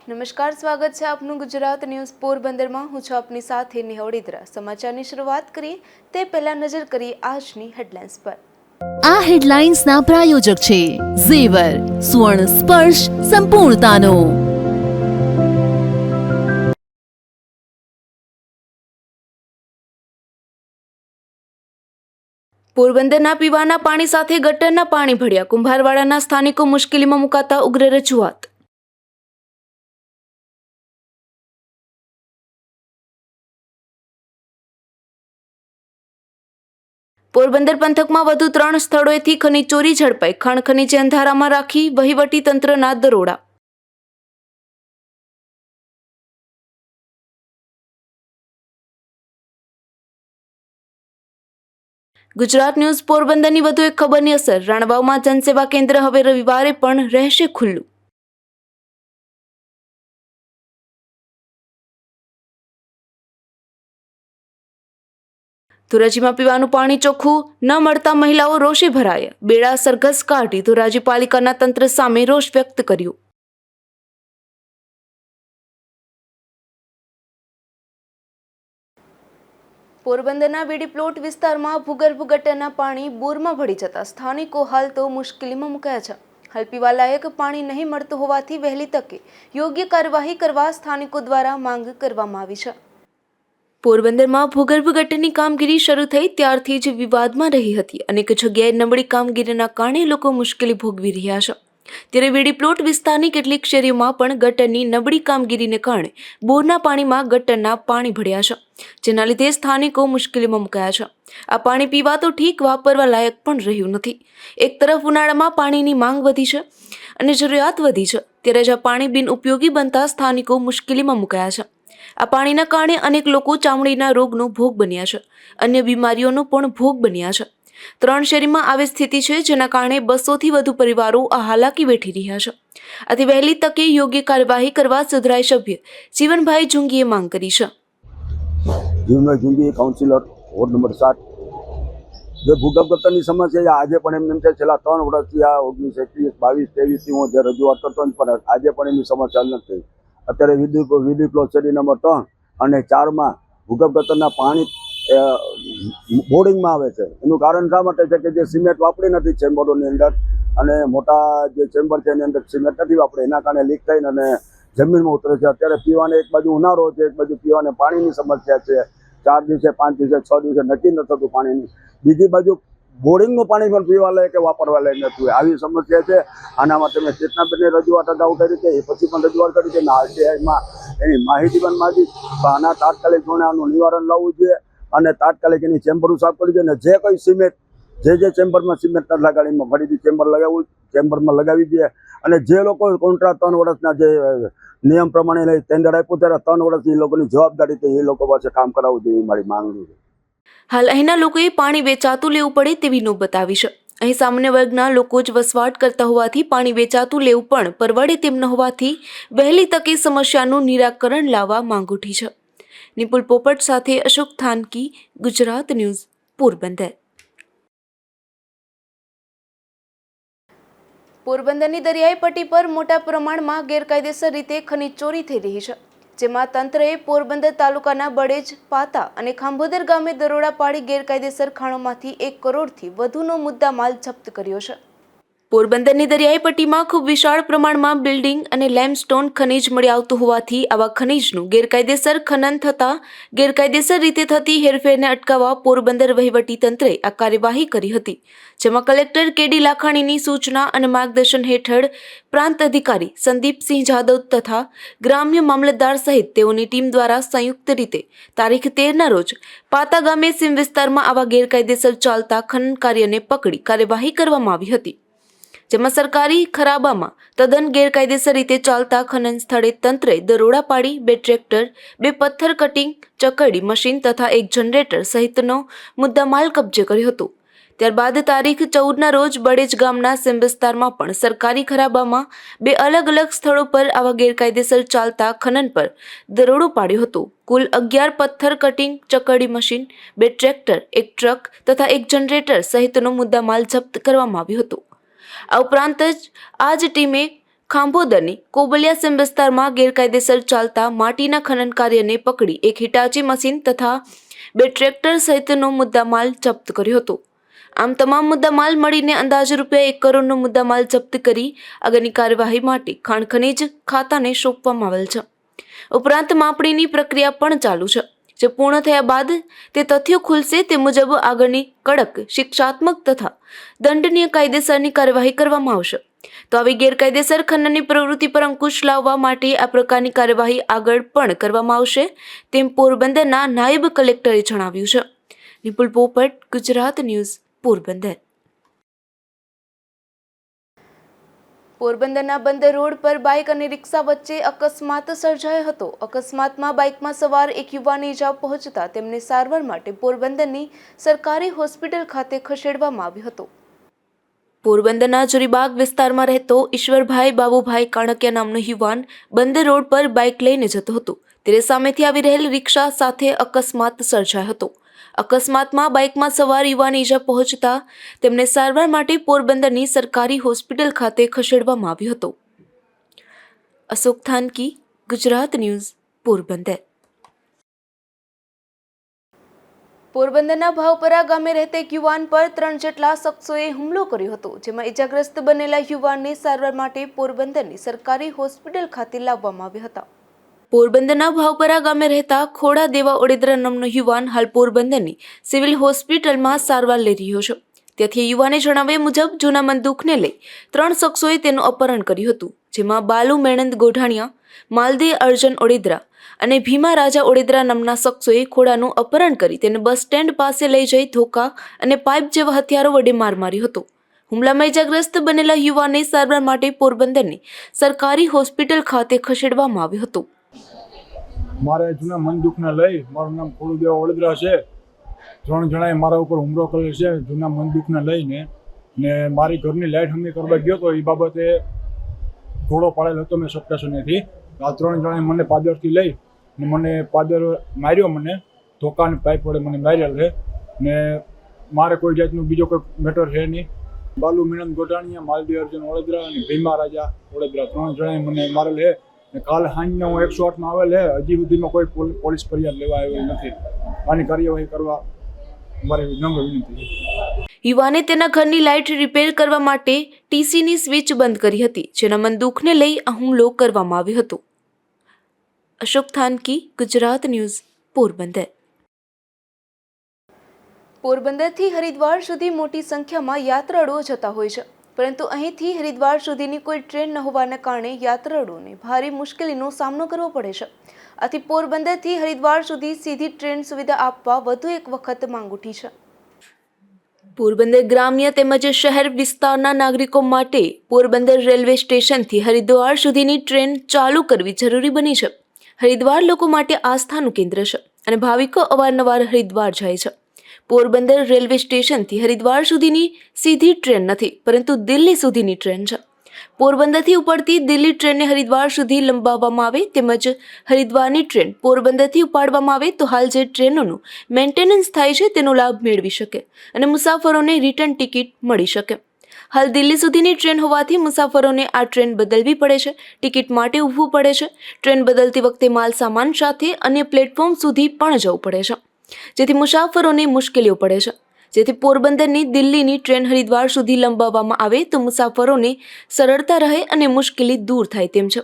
નમસ્કાર, સ્વાગત છે આપનું ગુજરાત ન્યૂઝ પોરબંદરમાં। હું છું આપની સાથે નિહોડીદ્રા। સમાચારની શરૂઆત કરીએ તે પહેલા નજર કરીએ આજની હેડલાઇન્સ પર। આ હેડલાઇન્સના પ્રાયોજક છે ઝેવર, સુવર્ણ સ્પર્શ સંપૂર્ણતાનો। પોરબંદરના પીવાના પાણી સાથે ગટરના પાણી ભળ્યા, કુંભારવાડાના સ્થાનિકો મુશ્કેલીમાં મુકાતા ઉગ્ર રજૂઆત। પોરબંદર પંથકમાં વધુ 3 સ્થળોએથી ખનીજ ચોરી ઝડપાઈ, ખાણ ખનીજે અંધારામાં રાખી વહીવટી તંત્રના દરોડા। ગુજરાત ન્યૂઝ પોરબંદરની વધુ એક ખબરની અસર। રાણવાવમાં જનસેવા કેન્દ્ર હવે રવિવારે પણ રહેશે ખુલ્લું। ધોરાજીમાં પીવાનું પાણી ચોખ્ખું ન મળતા મહિલાઓ રોષે ભરાયા, બેડા સરઘસ કાઢી ધોરાજી પાલિકાના તંત્ર સામે રોષ વ્યક્ત કર્યો। પોરબંદરના વીડી પ્લોટ વિસ્તારમાં ભૂગર્ભ ગટરના પાણી બોરમાં ભળી જતા સ્થાનિકો હાલ તો મુશ્કેલીમાં મુકાયા છે। હાલ પીવાલાયક પાણી નહીં મળતું હોવાથી વહેલી તકે યોગ્ય કાર્યવાહી કરવા સ્થાનિકો દ્વારા માંગ કરવામાં આવી છે। પોરબંદરમાં ભૂગર્ભ ગટરની કામગીરી શરૂ થઈ ત્યારથી જ વિવાદમાં રહી હતી। અનેક જગ્યાએ નબળી કામગીરીના કારણે લોકો મુશ્કેલી ભોગવી રહ્યા છે। ત્યારે વીડી પ્લોટ વિસ્તારની કેટલીક શેરીઓમાં પણ ગટરની નબળી કામગીરીને કારણે બોરના પાણીમાં ગટરના પાણી ભળ્યા છે, જેના લીધે સ્થાનિકો મુશ્કેલીમાં મુકાયા છે। આ પાણી પીવા તો ઠીક, વાપરવા લાયક પણ રહ્યું નથી। એક તરફ ઉનાળામાં પાણીની માંગ વધી છે અને જરૂરિયાત વધી છે, ત્યારે જ આ પાણી બિનઉપયોગી બનતા સ્થાનિકો મુશ્કેલીમાં મુકાયા છે। આ પાણીના કારણે અનેક લોકો ચામડીના રોગનો ભોગ બન્યા છે, અન્ય બીમારીઓનો પણ ભોગ બન્યા છે। 3 શેરીમાં આવી સ્થિતિ છે, જેના કારણે 200થી વધુ પરિવારો આ હાલાકી વેઠી રહ્યા છે। આથી વહેલી તકે યોગ્ય કાર્યવાહી કરવા સુધરાઈ સભ્ય જીવનભાઈ જુંગીએ માંગ કરી છે। Jivanbhai Jungi, councillor, ward number 7। જે ભૂગર્ભ ગટરની સમસ્યા આજે પણ એમ છે, છેલ્લા 3 વર્ષથી આ 19, 21, 22, 23થી હું જે રજૂઆત કરતો હતો, પણ આજે પણ એની સમસ્યા નથી। અત્યારે વીડી પ્લોટ શેરી નંબર 3 અને 4માં ભૂગર્ભ ગટરના પાણી બોર્ડિંગમાં આવે છે। એનું કારણ શા માટે છે કે જે સિમેન્ટ વાપરી નથી ચેમ્બરોની અંદર, અને મોટા જે ચેમ્બર છે એની અંદર સિમેન્ટ નથી વાપરે, એના કારણે લીક થઈને અને જમીનમાં ઉતરે છે। અત્યારે પીવાને એક બાજુ ઉનાળો છે, એક બાજુ પીવાને પાણીની સમસ્યા છે। 4 દિવસે, 5 દિવસે, 6 દિવસે નક્કી ન થતું પાણીની। બીજી બાજુ બોરિંગનું પાણી પણ પીવા લાયક કે વાપરવા લાયક નથી, આવી સમસ્યા છે। આના માટે મેં ચેતનાબેનની રજૂઆત અગાઉ કરી છે, એ પછી પણ રજૂઆત કરી છે, અને આરટીઆઈમાં એની માહિતી પણ માંગી। તો આના તાત્કાલિક ધોરણે આનું નિવારણ લાવવું જોઈએ અને તાત્કાલિક એની ચેમ્બરો સાફ કરવી જોઈએ। અને જે કોઈ સિમેન્ટ જે ચેમ્બરમાં સિમેન્ટ નથી લગાડીમાં ફરીથી ચેમ્બરમાં લગાવી દઈએ। અને જે લોકો કોન્ટ્રાક્ટ 3 વર્ષના જે નિયમ પ્રમાણે ટેન્ડર આપ્યું ત્યારે 3 વર્ષથી એ લોકોની જવાબદારી એ લોકો પાસે કામ કરાવવું જોઈએ, એ મારી માંગણી છે। હાલ અહીંના લોકોએ પાણી વેચાતું લેવું પડે તેવી નોબત આવી છે। અહીં સામાન્ય વર્ગના લોકો જ વસવાટ કરતા હોવાથી પાણી વેચાતું લેવું પણ પરવડે તેમ ન હોવાથી વહેલી તકે સમસ્યાનું નિરાકરણ લાવવા માંગ ઉઠી છે। નિપુલ પોપટ સાથે અશોક થાનકી, ગુજરાત ન્યૂઝ, પોરબંદર। પોરબંદરની દરિયાઈ પટ્ટી પર મોટા પ્રમાણમાં ગેરકાયદેસર રીતે ખનીજ ચોરી થઈ રહી છે, જેમાં તંત્રએ પોરબંદર તાલુકાના બળેજ, પાતા અને ખાંભોદર ગામે દરોડા પાડી ગેરકાયદેસર ખાણોમાંથી 1 કરોડથી વધુનો મુદ્દામાલ જપ્ત કર્યો છે। પોરબંદરની દરિયાઈ પટ્ટીમાં ખૂબ વિશાળ પ્રમાણમાં બિલ્ડિંગ અને લેમસ્ટોન ખનીજ મળી આવતું હોવાથી આવા ખનીજનું ગેરકાયદેસર ખનન થતાં ગેરકાયદેસર રીતે થતી હેરફેરને અટકાવવા પોરબંદર વહીવટી તંત્રે આ કાર્યવાહી કરી હતી, જેમાં કલેક્ટર કે.ડી. લાખાણીની સૂચના અને માર્ગદર્શન હેઠળ પ્રાંત અધિકારી સંદીપસિંહ જાદવ તથા ગ્રામ્ય મામલતદાર સહિત તેઓની ટીમ દ્વારા સંયુક્ત રીતે તારીખ 13ના રોજ પાતા ગામે સીમ વિસ્તારમાં આવા ગેરકાયદેસર ચાલતા ખનન કાર્યને પકડી કાર્યવાહી કરવામાં આવી હતી, જેમાં સરકારી ખરાબામાં તદ્દન ગેરકાયદેસર રીતે ચાલતા ખનન સ્થળે તંત્રે દરોડા પાડી 2 ટ્રેક્ટર, 2 પથ્થર કટિંગ ચકરડી મશીન તથા 1 જનરેટર સહિતનો મુદ્દામાલ કબજે કર્યો હતો। ત્યારબાદ તારીખ 14ના રોજ બળેજ ગામના સીમ વિસ્તારમાં પણ સરકારી ખરાબામાં 2 અલગ-અલગ સ્થળો પર આવા ગેરકાયદેસર ચાલતા ખનન પર દરોડો પાડ્યો હતો। કુલ 11 પથ્થર કટિંગ ચકરડી મશીન, 2 ટ્રેક્ટર, 1 ટ્રક તથા 1 જનરેટર સહિતનો મુદ્દામાલ જપ્ત કરવામાં આવ્યો હતો। આ ઉપરાંત જ આ જ ટીમે ખાંભોદરની કોબલિયા સીમ વિસ્તારમાં ગેરકાયદેસર ચાલતા માટીના ખનન કાર્યને પકડી એક હિટાચી મશીન તથા 2 ટ્રેક્ટર સહિતનો મુદ્દામાલ જપ્ત કર્યો હતો. આમ તમામ મુદ્દામાલ મળીને અંદાજે રૂપિયા 1 કરોડનો મુદ્દામાલ જપ્ત કરી આગળની કાર્યવાહી માટે ખાણ ખનીજ ખાતાને સોંપવામાં આવેલ છે. ઉપરાંત માપણીની પ્રક્રિયા પણ ચાલુ છે, જે પૂર્ણ થયા બાદ તે તથ્યો ખુલશે તે મુજબ આગળની કડક શિક્ષાત્મક તથા દંડનીય કાયદેસરની કાર્યવાહી કરવામાં આવશે. તો આવી ગેરકાયદેસર ખનનની પ્રવૃત્તિ પર અંકુશ લાવવા માટે આ પ્રકારની કાર્યવાહી આગળ પણ કરવામાં આવશે તેમ પોરબંદરના નાયબ કલેક્ટરે જણાવ્યું છે. નિપુલ પોપટ, ગુજરાત ન્યૂઝ, પોરબંદર. પોરબંદરના બંદર રોડ પર બાઇક અને રિક્ષા વચ્ચે અકસ્માત સર્જાયો હતો. અકસ્માતમાં બાઇકમાં સવાર એક યુવાનને ઈજા પહોંચતા તેમને સારવાર માટે પોરબંદરની સરકારી હોસ્પિટલ ખાતે ખસેડવામાં આવ્યો હતો. પોરબંદરના જુરીબાગ વિસ્તારમાં રહેતો ઈશ્વરભાઈ બાબુભાઈ કાણકિયા નામનો યુવાન બંદર રોડ પર બાઇક લઈને જતો હતો, ત્યારે સામેથી આવી રહેલ રિક્ષા સાથે અકસ્માત સર્જાયો હતો. અકસ્માતમાં બાઇકમાં સવાર યુવાનને ઈજા પહોંચતા તેમને સારવાર માટે પોરબંદરની સરકારી હોસ્પિટલ ખાતે ખસેડવામાં આવ્યો હતો. અશોક થાનકી, ગુજરાત ન્યૂઝ, પોરબંદર. પોરબંદરના ભાવપરા ગામે રહેતા એક યુવાન પર 3 જેટલા શખ્સોએ હુમલો કર્યો હતો, જેમાં ઈજાગ્રસ્ત બનેલા યુવાનને સારવાર માટે પોરબંદરની સરકારી હોસ્પિટલ ખાતે લાવવામાં આવ્યા હતા. પોરબંદરના ભાવપરા ગામે રહેતા ખોડા દેવા ઓડેદરા નામનો યુવાન હાલ પોરબંદરની સિવિલ હોસ્પિટલમાં સારવાર લઈ રહ્યો છે. ત્યાંથી યુવાને જણાવ્યા મુજબ જૂના બંદૂકને લઈ 3 શખ્સોએ તેનું અપહરણ કર્યું હતું, જેમાં બાલુ મેણંદ ગોઢાણીયા, માલદે અર્જન ઓડેદરા અને ભીમા રાજા ઓડેદરા નામના શખ્સોએ ખોડાનું અપહરણ કરી તેને બસ સ્ટેન્ડ પાસે લઈ જઈ ધોકા અને પાઇપ જેવા હથિયારો વડે માર માર્યો હતો. હુમલામાં ઇજાગ્રસ્ત બનેલા યુવાનને સારવાર માટે પોરબંદરની સરકારી હોસ્પિટલ ખાતે ખસેડવામાં આવ્યો હતો. મારે જૂના બંદૂકને લઈ, મારું નામ ખોડુદેવ ઓડેદરા છે, 3 જણાએ મારા ઉપર હુમલો કર્યો છે જૂના બંદૂકને લઈને, ને મારી ઘરની લાઇટ હમી કરવા ગયો તો એ બાબતે ઘોડો પાડેલો હતો મેં સપ્ટેશનેથી. આ 3 જણાએ મને પાદરથી લઈ ને મને પાદર માર્યો, મને ધોકા અને પાઇપ વડે મને માર્યા છે, ને મારે કોઈ જાતનું બીજો કોઈ મેટર છે નહીં. બાલુ મીનંદ ગોઢાણીયા, માલદી અર્જુન ઓડેદરા અને ભીમા રાજા ઓડેદરા 3 જણાએ મને મારેલ છે. ને કાલ સાંજના હું 108માં આવેલ છે, હજી સુધીમાં કોઈ પોલીસ ફરિયાદ લેવા આવી નથી. આની કાર્યવાહી કરવા મારી નમ્ર વિનંતી છે. યુવાને તેના ઘરની લાઇટ રિપેર કરવા માટે ટીસીની સ્વિચ બંધ કરી હતી, જેના બંદૂકને લઈ આ હુમલો કરવામાં આવ્યો હતો. અશોક થાનકી, ગુજરાત ન્યૂઝ, પોરબંદર. પોરબંદરથી હરિદ્વાર સુધી મોટી સંખ્યામાં યાત્રાળુઓ જતા હોય છે, પરંતુ અહીંથી હરિદ્વાર સુધીની કોઈ ટ્રેન ન હોવાના કારણે યાત્રાળુઓને ભારે મુશ્કેલીનો સામનો કરવો પડે છે. આથી પોરબંદરથી હરિદ્વાર સુધી સીધી ટ્રેન સુવિધા આપવા વધુ એક વખત માંગ ઉઠી છે. પોરબંદર ગ્રામ્ય તેમજ શહેર વિસ્તારના નાગરિકો માટે પોરબંદર રેલવે સ્ટેશનથી હરિદ્વાર સુધીની ટ્રેન ચાલુ કરવી જરૂરી બની છે. હરિદ્વાર લોકો માટે આસ્થાનું કેન્દ્ર છે અને ભાવિકો અવારનવાર હરિદ્વાર જાય છે. પોરબંદર રેલવે સ્ટેશનથી હરિદ્વાર સુધીની સીધી ટ્રેન નથી, પરંતુ દિલ્હી સુધીની ટ્રેન છે. પોરબંદરથી ઉપડતી દિલ્હી ટ્રેનને હરિદ્વાર સુધી લંબાવવામાં આવે તેમજ હરિદ્વારની ટ્રેન પોરબંદરથી ઉપાડવામાં આવે તો હાલ જે ટ્રેનોનું મેન્ટેનન્સ થાય છે તેનો લાભ મેળવી શકે અને મુસાફરોને રિટર્ન ટિકિટ મળી શકે. હાલ દિલ્હી સુધીની ટ્રેન હોવાથી મુસાફરોને આ ટ્રેન બદલવી પડે છે, ટિકિટ માટે ઊભવું પડે છે. ટ્રેન બદલતી વખતે માલ સામાન સાથે અન્ય પ્લેટફોર્મ સુધી પણ જવું પડે છે, જેથી મુસાફરોને મુશ્કેલીઓ પડે છે. જેથી પોરબંદરની દિલ્હીની ટ્રેન હરિદ્વાર સુધી લંબાવવામાં આવે તો મુસાફરોને સરળતા રહે અને મુશ્કેલી દૂર થાય તેમ છે.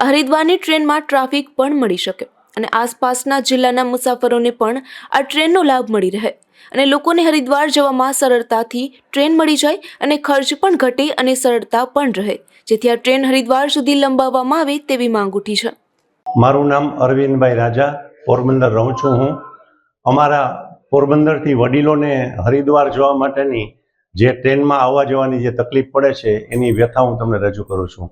હરિદ્વારની ટ્રેનમાં ટ્રાફિક પણ મળી શકે અને આસપાસના જિલ્લાના મુસાફરોને પણ આ ટ્રેનનો લાભ મળી રહે અને લોકોને હરિદ્વાર જવામાં સરળતાથી ટ્રેન મળી જાય અને ખર્ચ પણ ઘટે અને સરળતા પણ રહે, જેથી આ ટ્રેન હરિદ્વાર સુધી લંબાવવામાં આવે તેવી માંગ ઉઠી છે. મારું નામ અરવિંદભાઈ રાજા, પોરબંદર રહું છું હું. અમારા પોરબંદરથી વડીલોને હરિદ્વાર જવા માટેની જે ટ્રેનમાં આવવા જવાની જે તકલીફ પડે છે એની વ્યથા હું તમને રજૂ કરું છું.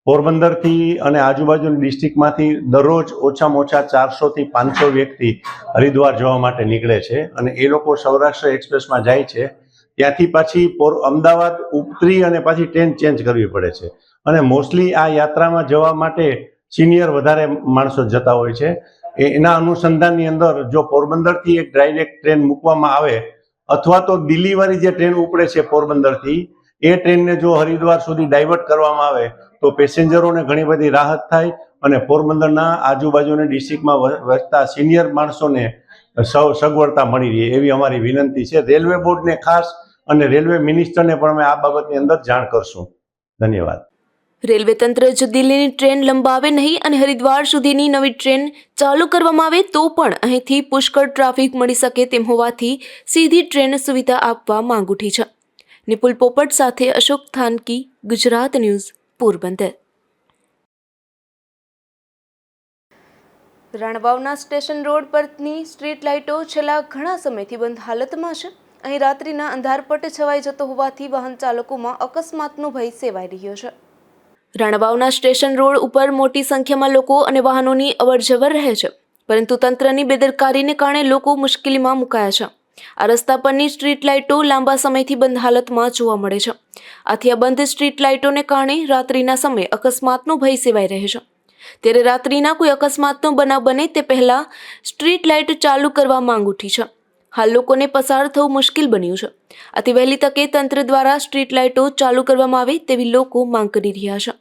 પોરબંદરથી અને આજુબાજુની ડિસ્ટ્રિક્ટમાંથી દરરોજ ઓછામાં ઓછા 400થી 500 વ્યક્તિ હરિદ્વાર જવા માટે નીકળે છે અને એ લોકો સૌરાષ્ટ્ર એક્સપ્રેસમાં જાય છે. ત્યાંથી પાછી અમદાવાદ ઉતરી અને પાછી ટ્રેન ચેન્જ કરવી પડે છે અને મોસ્ટલી આ યાત્રામાં જવા માટે સિનિયર વધારે માણસો જતા હોય છે. એના અનુસંધાનની અંદર જો પોરબંદરથી એક ડાયરેક્ટ ટ્રેન મૂકવામાં આવે અથવા તો દિલ્હીવાળી જે ટ્રેન ઉપડે છે પોરબંદરથી, એ ટ્રેનને જો હરિદ્વાર સુધી ડાયવર્ટ કરવામાં આવે તો પેસેન્જરોને ઘણી બધી રાહત થાય અને પોરબંદરના આજુબાજુની ડિસ્ટ્રિક્ટમાં વસતા સિનિયર માણસોને સગવડતા મળી રહે એવી અમારી વિનંતી છે. રેલવે બોર્ડને ખાસ અને રેલવે મિનિસ્ટરને પણ અમે આ બાબતની અંદર જાણ કરશું. ધન્યવાદ. રેલવે તંત્ર જો દિલ્હીની ટ્રેન લંબાવે નહીં અને હરિદ્વાર સુધીની નવી ટ્રેન ચાલુ કરવામાં આવે તો પણ અહીંથી પુષ્કળ ટ્રાફિક મળી શકે તેમ હોવાથી સીધી ટ્રેન સુવિધા આપવા માંગ ઉઠી છે. નિપુલ પોપટ સાથે અશોક થાનકી, ગુજરાત ન્યૂઝ, પોરબંદર. રાણવાવના સ્ટેશન રોડ પરની સ્ટ્રીટ લાઇટો છેલ્લા ઘણા સમયથી બંધ હાલતમાં છે. અહીં રાત્રિના અંધારપટ છવાઈ જતો હોવાથી વાહન ચાલકોમાં અકસ્માતનો ભય સેવાઈ રહ્યો છે. રાણવાવના સ્ટેશન રોડ ઉપર મોટી સંખ્યામાં લોકો અને વાહનોની અવરજવર રહે છે, પરંતુ તંત્રની બેદરકારીને કારણે લોકો મુશ્કેલીમાં મુકાયા છે. આ રસ્તા પરની સ્ટ્રીટ લાઇટો લાંબા સમયથી બંધ હાલતમાં જોવા મળે છે. આથી આ બંધ સ્ટ્રીટ લાઇટોને કારણે રાત્રિના સમયે અકસ્માતનો ભય સેવાઈ રહે છે. ત્યારે રાત્રિના કોઈ અકસ્માતનો બનાવ બને તે પહેલા સ્ટ્રીટ લાઇટ ચાલુ કરવા માંગ ઉઠી છે. હાલ લોકોને પસાર થવું મુશ્કેલ બન્યું છે. આથી વહેલી તકે તંત્ર દ્વારા સ્ટ્રીટ લાઇટો ચાલુ કરવામાં આવે તેવી લોકો માંગ કરી રહ્યા છે.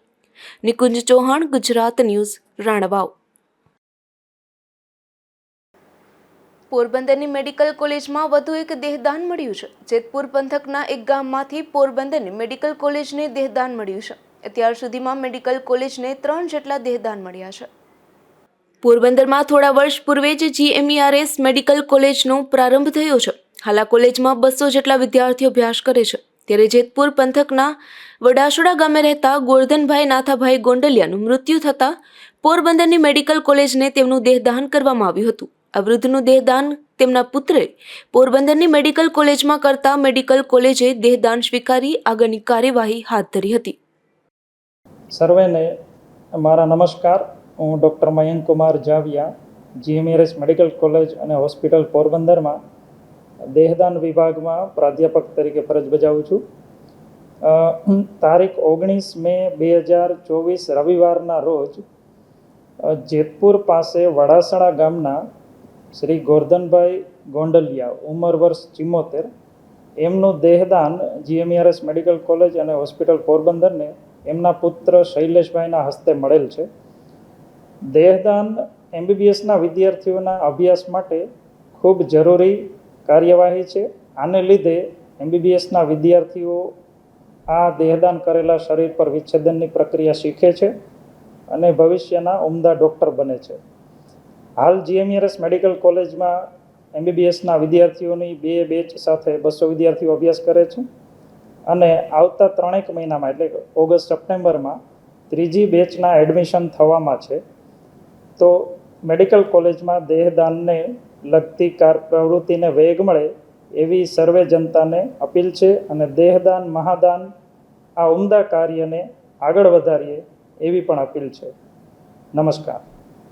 નિકુંજ ચૌહાણ, ગુજરાત ન્યૂઝ, રાણવાવ. પોરબંદરની મેડિકલ કોલેજમાં વધુ એક દેહદાન મળ્યું છે. જેતપુર પંથકના એક ગામમાંથી પોરબંદરની મેડિકલ કોલેજને દેહદાન મળ્યું છે. અત્યાર સુધીમાં મેડિકલ કોલેજને 3 જેટલા દેહદાન મળ્યા છે. પોરબંદરમાં થોડા વર્ષ પૂર્વે જ GMERS મેડિકલ કોલેજનો પ્રારંભ થયો છે. હાલ આ કોલેજમાં 200 જેટલા વિદ્યાર્થીઓ અભ્યાસ કરે છે. ત્યારે જેતપુર પંથકના વડાસુડા ગામે રહેતા ગોરધનભાઈ નાથાભાઈ ગોંડલિયાનું મૃત્યુ થતાં પોરબંદરની મેડિકલ કોલેજને તેમનું દેહદાન કરવામાં આવ્યું હતું. આ વૃદ્ધનું દેહદાન તેમના પુત્રે પોરબંદરની મેડિકલ કોલેજમાં કરતા મેડિકલ કોલેજે દેહદાન સ્વીકારી આગળની કાર્યવાહી હાથ ધરી હતી. સર્વેને મારા નમસ્કાર. હું doctor Mayank Kumar Javiya, GMERS medical college અને હોસ્પિટલ પોરબંદરમાં દેહદાન વિભાગમાં પ્રાધ્યાપક તરીકે ફરજ બજાવું છું. તારીખ 19 મે 2024 રવિવારના રોજ જેતપુર પાસે વડાસણા ગામના શ્રી ગોરધનભાઈ ગોંડલિયા, ઉંમર વર્ષ 74, એમનું દેહદાન GMERS મેડિકલ કોલેજ અને હોસ્પિટલ પોરબંદરને એમના પુત્ર શૈલેષભાઈના હસ્તે મળેલ છે. દેહદાન MBBSના વિદ્યાર્થીઓના અભ્યાસ માટે ખૂબ જરૂરી કાર્યવાહી છે. આને લીધે MBBSના વિદ્યાર્થીઓ આ દેહદાન કરેલા શરીર પર વિચ્છેદનની પ્રક્રિયા શીખે છે અને ભવિષ્યના ઉમદા ડૉક્ટર બને છે. હાલ GMERS મેડિકલ કોલેજમાં MBBSના વિદ્યાર્થીઓની 2 બેચ સાથે 200 વિદ્યાર્થીઓ અભ્યાસ કરે છે અને આવતા 3 મહિનામાં એટલે કે ઓગસ્ટ-સપ્ટેમ્બરમાં 3જી બેચના એડમિશન થવામાં છે. તો મેડિકલ કોલેજમાં દેહદાનને લગતી પ્રવૃત્તિને વેગ મળે એવી સર્વે જનતાને અપીલ છે અને દેહદાન મહાદાન આ ઉમદા કાર્યને આગળ વધારીએ એવી પણ અપીલ છે. નમસ્કાર.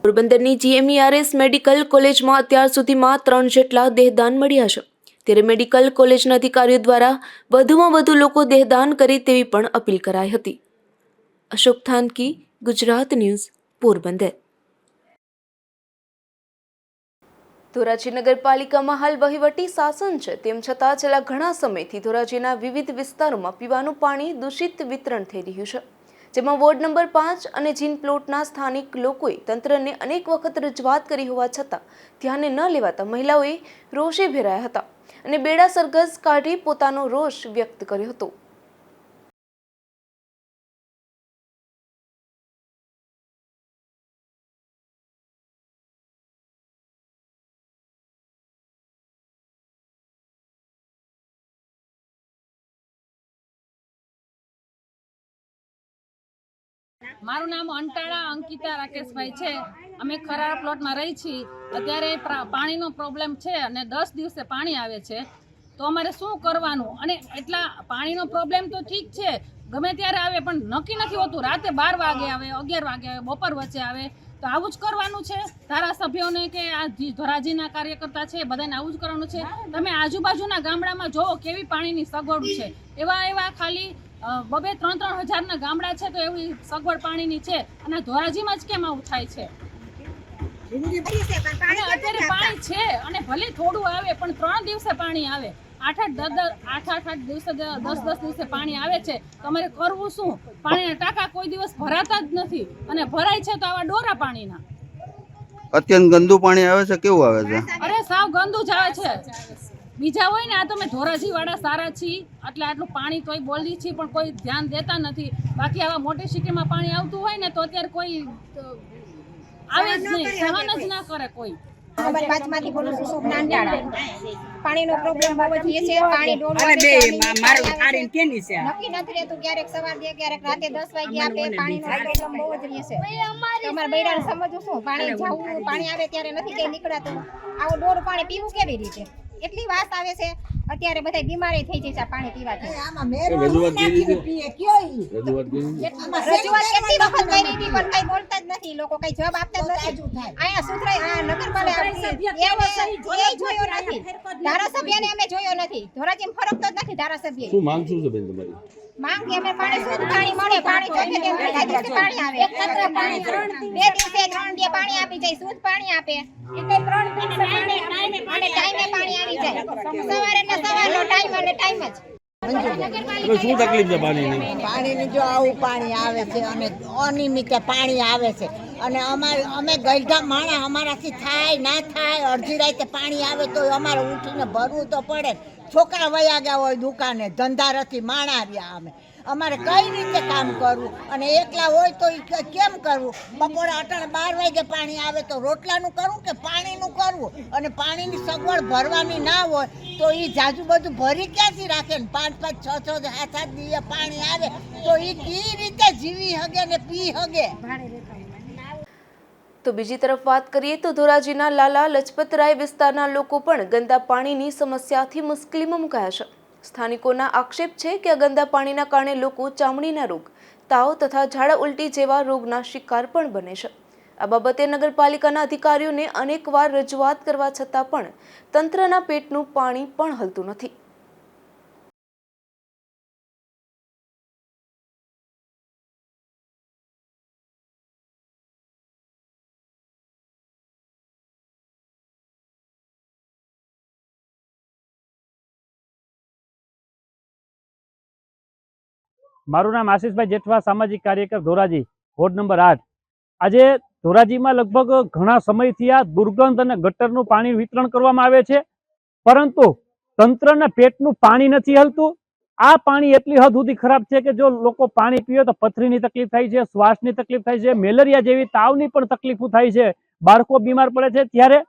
પોરબંદરની GMERS મેડિકલ કોલેજમાં અત્યાર સુધીમાં 3 જેટલા દેહદાન મળ્યા છે. ત્યારે મેડિકલ કોલેજના અધિકારીઓ દ્વારા વધુમાં વધુ લોકો દેહદાન કરે તેવી પણ અપીલ કરાઈ હતી. અશોક થાનકી, ગુજરાત ન્યૂઝ, પોરબંદર. ધોરાજી નગરપાલિકામાં હાલ વહીવટી શાસન છે, તેમ છતાં છેલ્લા ઘણા સમયથી ધોરાજીના વિવિધ વિસ્તારોમાં પીવાનું પાણી દૂષિત વિતરણ થઈ રહ્યું છે. જેમાં વોર્ડ નંબર 5 અને જીન પ્લોટના સ્થાનિક લોકોએ તંત્રને અનેક વખત રજૂઆત કરી હોવા છતાં ધ્યાને ન લેવાતા મહિલાઓએ રોષે ભેરાયા હતા અને બેડા સરઘસ કાઢી પોતાનો રોષ વ્યક્ત કર્યો હતો. મારું નામ અંટાળા અંકિતા રાકેશભાઈ છે. અમે ખરારા પ્લોટમાં રહી છીએ. અત્યારે પાણીનો પ્રોબ્લેમ છે અને 10 દિવસે પાણી આવે છે, તો અમારે શું કરવાનું? અને એટલા પાણીનો પ્રોબ્લેમ તો ઠીક છે, ગમે ત્યારે આવે, પણ નક્કી નથી હોતું. રાતે 12 વાગે આવે, 11 વાગે આવે, બપોર વચ્ચે આવે, તો આવું જ કરવાનું છે. ધારાસભ્યોને કે આ ધોરાજીના કાર્યકર્તા છે બધાને આવું જ કરવાનું છે. તમે આજુબાજુના ગામડામાં જોવો કેવી પાણીની સગવડ છે. એવા ખાલી 2-3 હજારના ગામડા છે તો એવી સગવડ પાણીની છે, અને ધોરાજીમાં જ કેમ આવું થાય છે? અને અત્યારે પાણી છે અને ભલે થોડું આવે પણ 3 દિવસે પાણી આવે. આઠ દિવસે 10 દિવસે પાણી આવે છે તો અમારે કરવું શું? પાણીના ટાંકા કોઈ દિવસ ભરાતા જ નથી અને ભરાય છે તો આવા ડોરા પાણીના. અત્યંત ગંદુ પાણી આવે છે. કેવું આવે છે? અરે સાવ ગંદુ જ આવે છે. બીજા હોય ને, આ તો મેં ધોરાજી વાળા સારા છીએ એટલે આટલું પાણી તોય બોલી છીએ પણ કોઈ ધ્યાન દેતા નથી. બાકી આવા મોટી સિટીમાં પાણી આવતું હોય ને તો અત્યારે કોઈ આવે જ નહીં, સહન જ ના કરે કોઈ. અમારી બાજુમાંથી બોલું છું નાનટાળા. પાણીનો પ્રોબ્લેમ બહુ જ છે. પાણી નક્કી નથી રહેતું, ક્યારેક સવાર દે ક્યારેક રાતે 10 વાગે આપે. પાણીનો પ્રોબ્લેમ બહુ જ રહે છે. તમારે બૈરાને સમજવું શું, પાણી જાવું પાણી આવે ત્યારે નથી કઈ નીકળાતું. આવું ડોરું પાણી પીવું કેવી રીતે? એટલી વાસ આવે છે. અત્યારે બધા બીમારી થઈ જાય છે પાણી પીવાથી. રજૂઆત કેટલી વખત કરી હતી પણ કઈ બોલતા જ નથી લોકો, કઈ જવાબ આપતા જ નથી. અહીંયા સુધરાય નગરપાલિકા એ જોયો નથી, ધારાસભ્યને અમે જોયો નથી. ધોરાજીમાં ફરકતો જ નથી ધારાસભ્ય. શું માંગ શું છે બેન તમારી? માંગ કે અમે પાણી શુદ્ધ પાણી મળે, પાણી જોઈએ તેમ દિવસે પાણી આવે. 2 દિવસે 3 દિવસે પાણી આપી જાય, શુદ્ધ પાણી આપે. એટલે 3 દિવસે પાણી અને ટાઈમે પાણી આવી જાય. સવારે ને સવારનો ટાઈમ અને ટાઈમ જ. શું તકલીફ છે પાણીની? પાણીની જો આવું પાણી આવે છે અને અનિયમિત પાણી આવે છે અને અમે ગઈઢા માણા અમારાથી થાય ના થાય, અડધી રાતે પાણી આવે તો અમારે ઉઠીને ભરવું તો પડે. છોકરા વયા ગયા હોય દુકાને, ધંધારથી માણા રહ્યા. અમારે કઈ રીતે કામ કરવું અને એકલા હોય તો કેમ કરવું? બપોરે 12 વાગે પાણી આવે તો રોટલાનું કરવું કે પાણીનું કરવું? અને પાણીની સગવડ ભરવાની ના હોય તો એ જાજુ બધું ભરી ક્યાંથી રાખે ને? 5-5, 6-6, 7-7 દિવસે પાણી આવે તો એ કઈ રીતે જીવી હગે ને પી હગે? તો બીજી તરફ વાત કરીએ તો ધોરાજીના લાલા લજપતરાય વિસ્તારના લોકો પણ ગંદા પાણીની સમસ્યાથી મુશ્કેલીમાં મુકાયા છે. સ્થાનિકોના આક્ષેપ છે કે આ ગંદા પાણીના કારણે લોકો ચામડીના રોગ, તાવ તથા ઝાડા ઉલટી જેવા રોગના શિકાર પણ બને છે. આ બાબતે નગરપાલિકાના અધિકારીઓને અનેકવાર રજૂઆત કરવા છતાં પણ તંત્રના પેટનું પાણી પણ હલતું નથી. મારું નામ આશીષભાઈ જેઠવા, સામાજિક કાર્યકર ધોરાજી, વોર્ડ નંબર 8. આજે ધોરાજીમાં લગભગ ઘણા સમયથી આ દુર્ગંધ અને ગટરનું પાણી વિતરણ કરવામાં આવે છે, પરંતુ તંત્રના પેટનું પાણી નથી હલતું. આ પાણી એટલી હદ સુધી ખરાબ છે કે જો લોકો પાણી પીવે તો પથરીની તકલીફ થાય છે, શ્વાસની તકલીફ થાય છે, મેલેરિયા જેવી તાવની પણ તકલીફો થાય છે, બાળકો બીમાર પડે છે. ત્યારે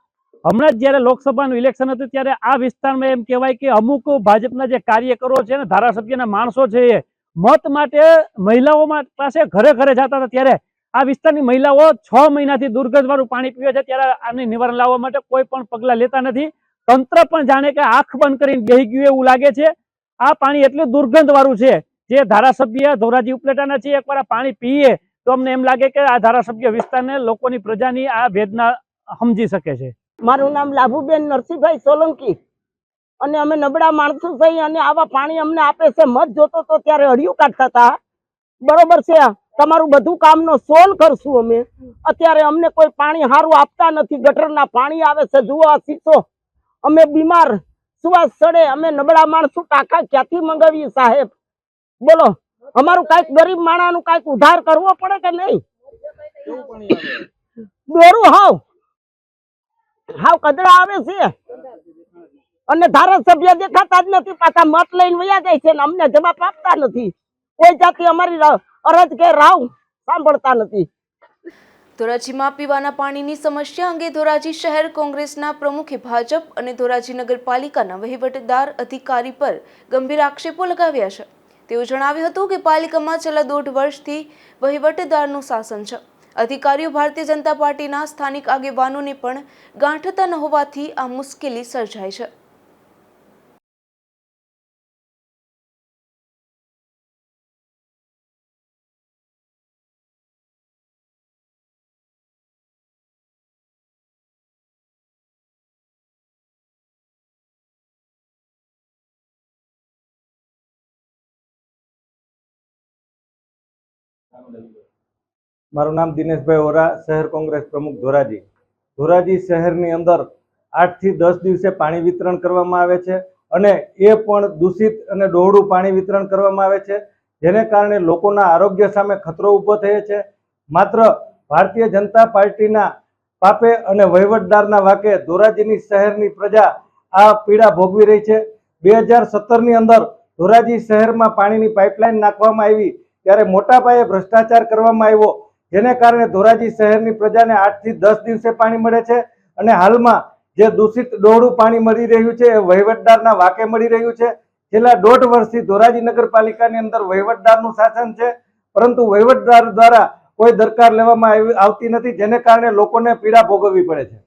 હમણાં જ જ્યારે લોકસભાનું ઇલેક્શન હતું ત્યારે આ વિસ્તારમાં એમ કહેવાય કે અમુક ભાજપના જે કાર્યકરો છે ને, ધારાસભ્યના માણસો છે, એ મત માટે મહિલાઓ પાસે ઘરે ઘરે જતા હતા. ત્યારે આ વિસ્તારની મહિલાઓ 6 મહિનાથી દુર્ગંધવાળું પાણી પીવે છે. ત્યારે આને નિવારણ લાવવા માટે કોઈ પણ પગલાં લેતા નથી. તંત્ર પણ જાણે કે આંખ બંધ કરીને બેહી ગયું એવું લાગે છે. આ પાણી એટલું દુર્ગંધવાળું છે, જે ધારાસભ્ય ધોરાજી ઉપલેટાના છે, એકવાર આ પાણી પીએ તો અમને એમ લાગે કે આ ધારાસભ્ય વિસ્તારને, લોકોની પ્રજાની આ વેદના સમજી શકે છે. મારું નામ લાભુબેન નરસિંહભાઈ સોલંકી અને અમે નબળા માણસો થઈ અને આવા પાણી અમને આપે છે. મત જોતો તો ત્યારે હળિયું કાઢતા હતા. બરોબર છે, તમારું બધું કામનો સોલ્વ કરશું અમે. અત્યારે અમને કોઈ પાણી સારું આપતા નથી. ગટરના પાણી આવે છે, જુઓ આ શીશો. અમે બીમાર, સુવાસ ચડે, અમે નબળા માણસો, ટાંકા ક્યાંથી મંગાવીએ સાહેબ? બોલો, અમારું કાંઈક ગરીબ માણાનું કાંઈક ઉધાર કરવો પડે કે નહીં? દોરું હાવ કદડા આવે છે અને ધારાસભ્ય દેખાતા જ નથી. પાછા મત લઈને વયા જાય છે ને અમને જવાબ આપતા નથી. કોઈ જાતિ અમારી અરજ કે રાવ સાંભળતા નથી. ધોરાજીમાં પીવાના પાણીની સમસ્યા અંગે ધોરાજી શહેર કોંગ્રેસના પ્રમુખે ભાજપ અને ધોરાજી નગરપાલિકાના વહીવટદાર અધિકારી પર ગંભીર આક્ષેપો લગાવ્યા છે. તેઓ જણાવ્યું હતું કે પાલિકામાં છેલ્લા 1.5 વર્ષથી વહીવટદારનું શાસન છે. અધિકારીઓ ભારતીય જનતા પાર્ટીના સ્થાનિક આગેવાનોને પણ ગાંઠતા ન હોવાથી આ મુશ્કેલી સર્જાય છે. મારું નામ દિનેશભાઈ ઓરા, શહેર કોંગ્રેસ પ્રમુખ ધોરાજી. ધોરાજી શહેરની અંદર 8 થી 10 દિવસે પાણી વિતરણ કરવામાં આવે છે. અને એ પણ દૂષિત અને ડોહળું પાણી વિતરણ કરવામાં આવે છે, જેને કારણે લોકોના આરોગ્ય સામે ખતરો ઊભો થયો છે. માત્ર ભારતીય જનતા પાર્ટીના પાપે અને વહીવટદારના વાકે ધોરાજીની શહેરની પ્રજા આ પીડા ભોગવી રહી છે. 2017ની અંદર ધોરાજી શહેરમાં પાણીની પાઇપલાઇન નાખવામાં આવી ત્યારે મોટા પાયે ભ્રષ્ટાચાર કરવામાં આવ્યો, જેને કારણે ધોરાજી શહેરની પ્રજાને 8 થી 10 દિવસે પાણી મળે છે. અને હાલમાં જે દૂષિત ડોહળું પાણી મળી રહ્યું છે એ વહીવટદારના વાકે મળી રહ્યું છે. છેલ્લા 1.5 વર્ષથી ધોરાજી નગરપાલિકાની અંદર વહીવટદારનું શાસન છે, પરંતુ વહીવટદાર દ્વારા કોઈ દરકાર લેવામાં આવતી નથી, જેને કારણે લોકોને પીડા ભોગવવી પડે છે.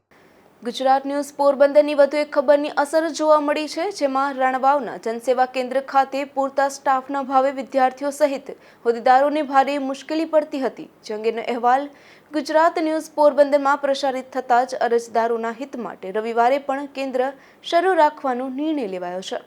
ગુજરાત ન્યૂઝ પોરબંદરની વધુ એક ખબરની અસર જોવા મળી છે, જેમાં રણવાવના જનસેવા કેન્દ્ર ખાતે પૂરતા સ્ટાફના ભાવે વિદ્યાર્થીઓ સહિત હોદ્દેદારોને ભારે મુશ્કેલી પડતી હતી. જે અંગેનો અહેવાલ ગુજરાત ન્યૂઝ પોરબંદરમાં પ્રસારિત થતાં જ અરજદારોના હિત માટે રવિવારે પણ કેન્દ્ર શરૂ રાખવાનો નિર્ણય લેવાયો છે.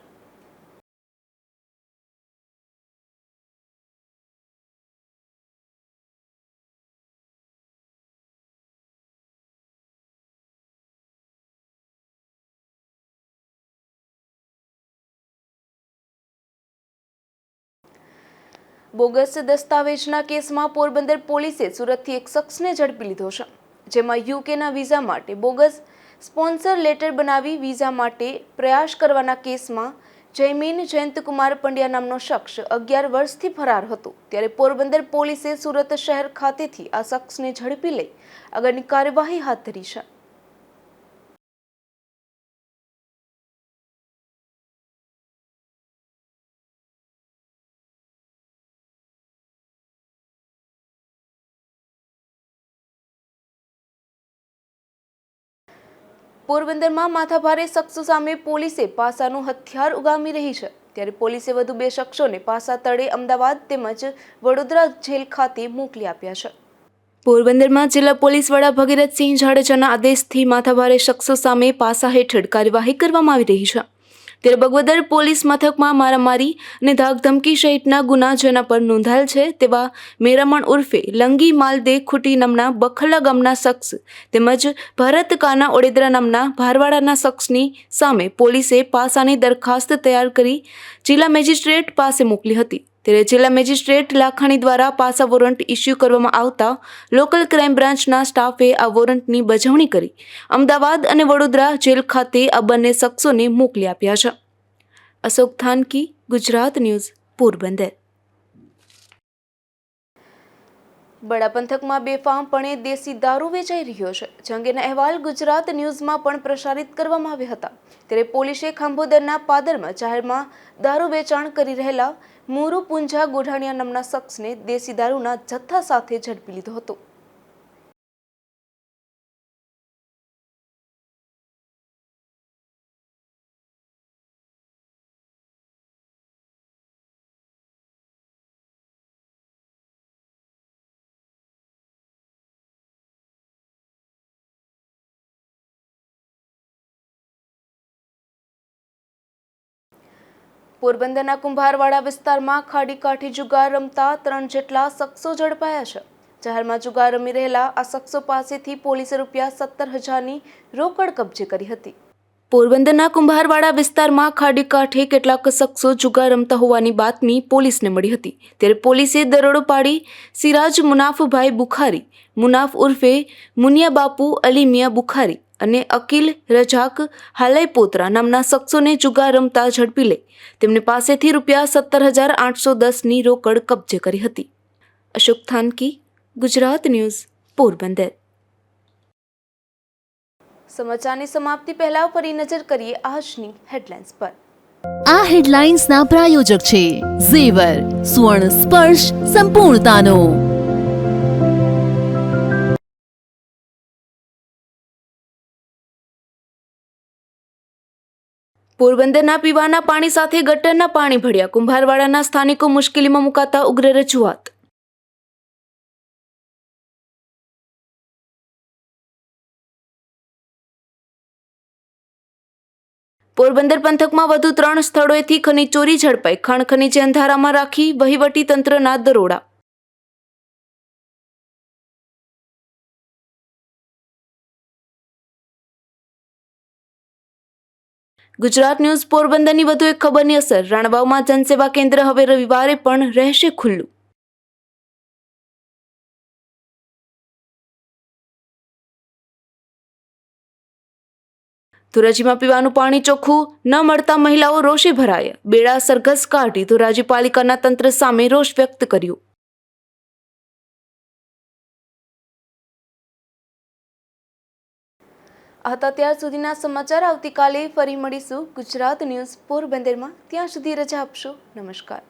બોગસ દસ્તાવેજના કેસમાં પોરબંદર પોલીસે સુરતથી એક શખ્સને ઝડપી લીધો છે, જેમાં યુકેના વિઝા માટે બોગસ સ્પોન્સર લેટર બનાવી વિઝા માટે પ્રયાસ કરવાના કેસમાં જયમીન જયંતકુમાર પંડ્યા નામનો શખ્સ 11 વર્ષથી ફરાર હતો. ત્યારે પોરબંદર પોલીસે સુરત શહેર ખાતેથી આ શખ્સને ઝડપી લઈ આગળની કાર્યવાહી હાથ ધરી છે. પોરબંદરમાં માથાભારે શખ્સો સામે પોલીસે પાસાનું હથિયાર ઉગામી રહી છે. ત્યારે પોલીસે વધુ 2 શખ્સોને પાસા તળે અમદાવાદ તેમજ વડોદરા જેલ ખાતે મોકલી આપ્યા છે. પોરબંદરમાં જિલ્લા પોલીસ વડા ભગીરથસિંહ જાડેજાના આદેશથી માથાભારે શખ્સો સામે પાસા હેઠળ કાર્યવાહી કરવામાં આવી રહી છે. ત્યારે બગવદર પોલીસ મથકમાં મારામારી અને ધાકધમકી સહિતના ગુના જેના પર નોંધાયેલ છે તેવા મેરામણ ઉર્ફે લંગી માલદે ખુટી નામના બખલા ગામના શખ્સ તેમજ ભરત કાના ઓડેદરા નામના ભારવાડાના શખ્સની સામે પોલીસે પાસાની દરખાસ્ત તૈયાર કરી જિલ્લા મેજિસ્ટ્રેટ પાસે મોકલી હતી. ત્યારે જિલ્લા મેજિસ્ટ્રેટ લાખાણી દ્વારા પાસા વોરંટ ઇસ્યુ કરવામાં આવતા લોકલ ક્રાઇમ બ્રાન્ચના સ્ટાફે આ વોરંટની બજવણી કરી અમદાવાદ અને વડોદરા જેલ ખાતે આ બંને શખ્સોને મોકલી આપ્યા છે. અશોક થાનકી, ગુજરાત ન્યૂઝ, પોરબંદર. બડા પંથકમાં બેફામપણે દેશી દારૂ વેચાઈ રહ્યો છે. જે અંગેના અહેવાલ ગુજરાત ન્યૂઝમાં પણ પ્રસારિત કરવામાં આવ્યા હતા. ત્યારે પોલીસે ખાંભોદરના પાદરમાં જાહેરમાં દારૂ વેચાણ કરી રહેલા મોરુ પુંજા ગોઢાણીયા નામના શખ્સને દેશી દારૂના જથ્થા સાથે ઝડપી લીધો હતો. પોરબંદરના કુંભારવાડા વિસ્તારમાં ખાડી કાંઠે જુગાર રમતા 3 જેટલા શખ્સો ઝડપાયા છે. જાહેરમાં જુગાર રમી રહેલા આ શખ્સો પાસેથી પોલીસે ₹17,000ની રોકડ કબજે કરી હતી. પોરબંદરના કુંભારવાડા વિસ્તારમાં ખાડી કાંઠે કેટલાક શખ્સો જુગાર રમતા હોવાની બાતમી પોલીસને મળી હતી. ત્યારે પોલીસે દરોડો પાડી સિરાજ મુનાફભાઈ બુખારી, મુનાફ ઉર્ફે મુનિયા બાપુ અલી મિયા બુખારી અને અકીલ રજાક હાલાઈપોત્રા નામના શખ્સોને જુગાર રમતા ઝડપી લઈ તેમને પાસેથી ₹17,810ની રોકડ કબજે કરી હતી. અશોક થાનકી, ગુજરાત ન્યૂઝ, પોરબંદર. સમાચારની સમાપ્તિ પહેલા ફરી નજર કરીએ આજની હેડલાઇન્સ પર. આ હેડલાઇન્સના પ્રાયોજક છે ઝેવર, સુવર્ણ સ્પર્શ સંપૂર્ણતાનો. પોરબંદરના પીવાના પાણી સાથે ગટરના પાણી ભળ્યા. કુંભારવાડાના સ્થાનિકો મુશ્કેલીમાં મુકાતા ઉગ્ર રજૂઆત. પોરબંદર પંથકમાં વધુ 3 સ્થળોએથી ખનીજ ચોરી ઝડપાઈ. ખાણ ખનીજે અંધારામાં રાખી વહીવટી તંત્રના દરોડા. ગુજરાત ન્યૂઝ પોરબંદરની વધુ એક ખબરની અસર. રાણાવાવમાં જનસેવા કેન્દ્ર હવે રવિવારે પણ રહેશે ખુલ્લું. ધોરાજીમાં પીવાનું પાણી ચોખ્ખું ન મળતા મહિલાઓ રોષે ભરાયા. બેડા સરઘસ કાઢી ધોરાજી પાલિકાના તંત્ર સામે રોષ વ્યક્ત કર્યો. આ હતા ત્યાર સુધીના સમાચાર. આવતીકાલે ફરી મળીશું ગુજરાત ન્યૂઝ પોરબંદરમાં. ત્યાં સુધી રજા આપશો. નમસ્કાર.